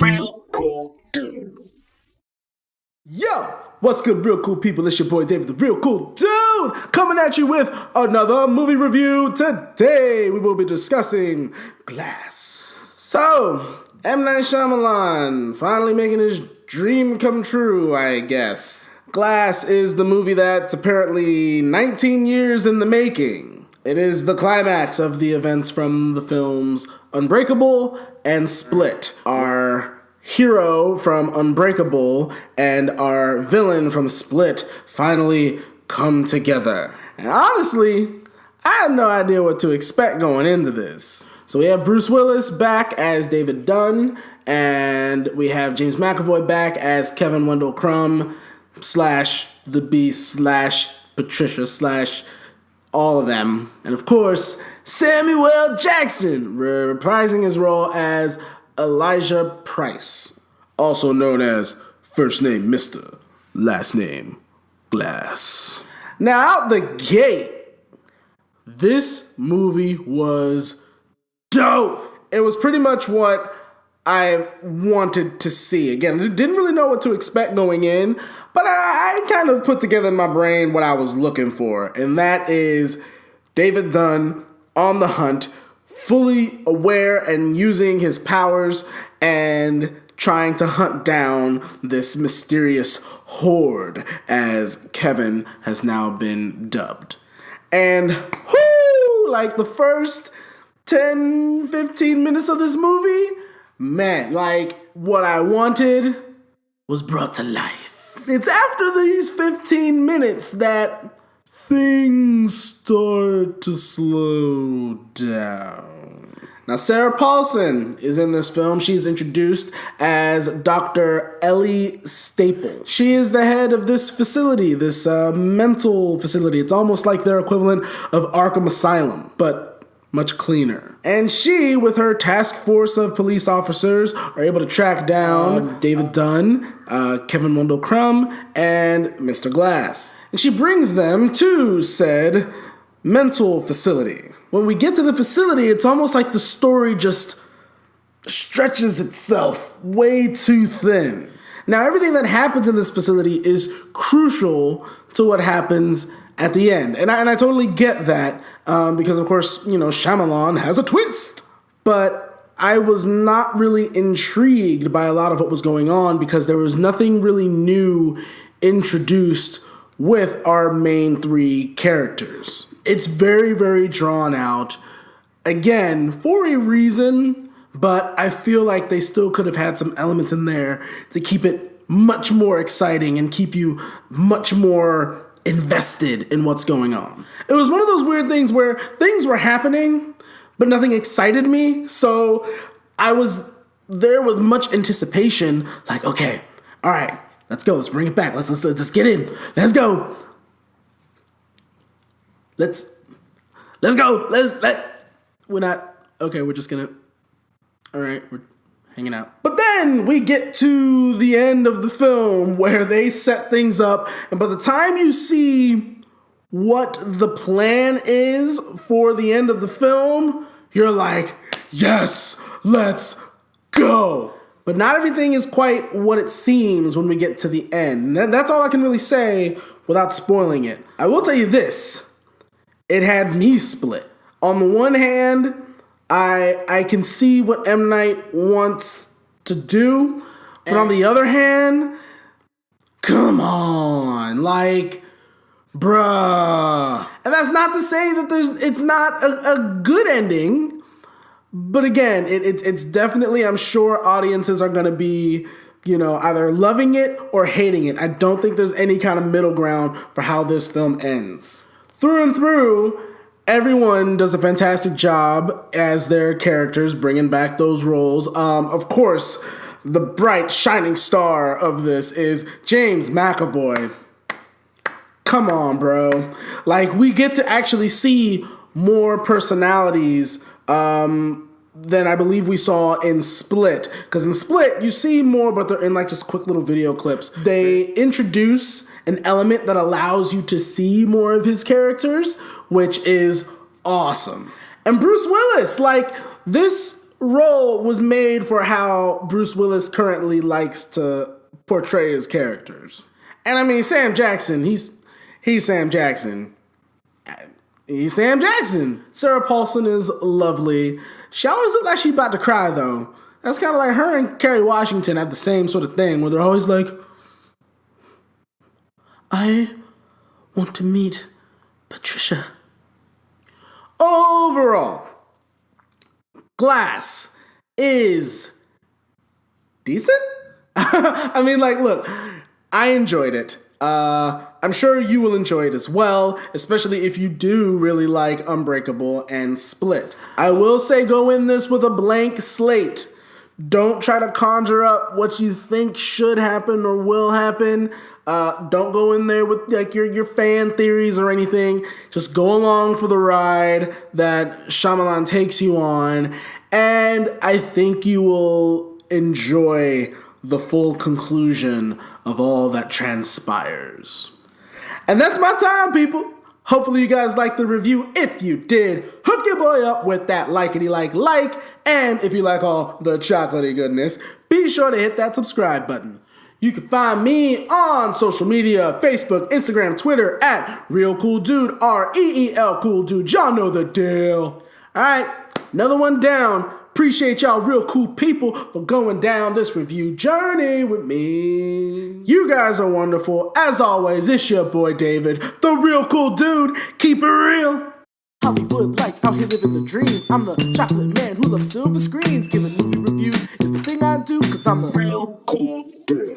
Real cool dude. Yo, what's good, real cool people? It's your boy David, the real cool dude, coming at you with another movie review. Today, we will be discussing Glass. So, M. Night Shyamalan finally making his dream come true, I guess. Glass is the movie that's apparently 19 years in the making. It is the climax of the events from the films Unbreakable and Split. Our hero from Unbreakable and our villain from Split finally come together. And honestly, I had no idea what to expect going into this. So we have Bruce Willis back as David Dunn, and we have James McAvoy back as Kevin Wendell Crumb / the Beast / Patricia / all of them. And of course, Samuel Jackson reprising his role as Elijah Price, also known as first name Mr., last name Glass. Now, out the gate, this movie was dope. It was pretty much what I wanted to see. Again, I didn't really know what to expect going in, but I kind of put together in my brain what I was looking for, and that is David Dunn on the hunt, fully aware and using his powers and trying to hunt down this mysterious horde, as Kevin has now been dubbed. And whoo, like the first 10, 15 minutes of this movie, man, like what I wanted was brought to life. It's after these 15 minutes that things start to slow down. Now, Sarah Paulson is in this film. She's introduced as Dr. Ellie Staple. She is the head of this facility, this mental facility. It's almost like their equivalent of Arkham Asylum, but much cleaner. And she, with her task force of police officers, are able to track down David Dunn, Kevin Wendell Crumb, and Mr. Glass. And she brings them to said mental facility. When we get to the facility, it's almost like the story just stretches itself way too thin. Now, everything that happens in this facility is crucial to what happens at the end. And I totally get that because, of course, you know, Shyamalan has a twist. But I was not really intrigued by a lot of what was going on because there was nothing really new introduced with our main three characters. It's very, very drawn out, again, for a reason, but I feel like they still could have had some elements in there to keep it much more exciting and keep you much more invested in what's going on. It was one of those weird things where things were happening, but nothing excited me, so I was there with much anticipation, like, okay, all right, let's go. Let's bring it back. Let's get in. Let's go. Let's go. We're not, okay, we're just gonna, all right, we're hanging out. But then we get to the end of the film where they set things up, and by the time you see what the plan is for the end of the film, you're like, yes, let's go. But not everything is quite what it seems when we get to the end. And that's all I can really say without spoiling it. I will tell you this. It had me split. On the one hand, I can see what M. Night wants to do. But on the other hand, come on. Like, bruh. And that's not to say that it's not a good ending. But again, it's definitely, I'm sure audiences are going to be, you know, either loving it or hating it. I don't think there's any kind of middle ground for how this film ends. Through and through, everyone does a fantastic job as their characters, bringing back those roles. Of course, the bright, shining star of this is James McAvoy. Come on, bro. Like, we get to actually see more personalities than I believe we saw in Split. Because in Split, you see more, but they're in like just quick little video clips. They introduce an element that allows you to see more of his characters, which is awesome. And Bruce Willis, like, this role was made for how Bruce Willis currently likes to portray his characters. And I mean, Sam Jackson, he's Sam Jackson. He's Sam Jackson. Sarah Paulson is lovely. She always looks like she's about to cry, though. That's kind of like her and Kerry Washington have the same sort of thing, where they're always like, I want to meet Patricia. Overall, Glass is decent. I mean, like, look, I enjoyed it. I'm sure you will enjoy it as well, especially if you do really like Unbreakable and Split. I will say go in this with a blank slate. Don't try to conjure up what you think should happen or will happen. Don't go in there with like your fan theories or anything. Just go along for the ride that Shyamalan takes you on, and I think you will enjoy the full conclusion of all that transpires. And that's my time, people. Hopefully you guys liked the review. If you did, hook your boy up with that likety-like. And if you like all the chocolatey goodness, be sure to hit that subscribe button. You can find me on social media, Facebook, Instagram, Twitter, at Real Cool Dude, REEL Cool Dude. Y'all know the deal. All right, another one down. Appreciate y'all real cool people for going down this review journey with me. You guys are wonderful. As always, it's your boy David, the Real Cool Dude. Keep it real. Hollywood lights, out here living the dream. I'm the chocolate man who loves silver screens. Giving movie reviews is the thing I do, cause I'm the Real cool dude.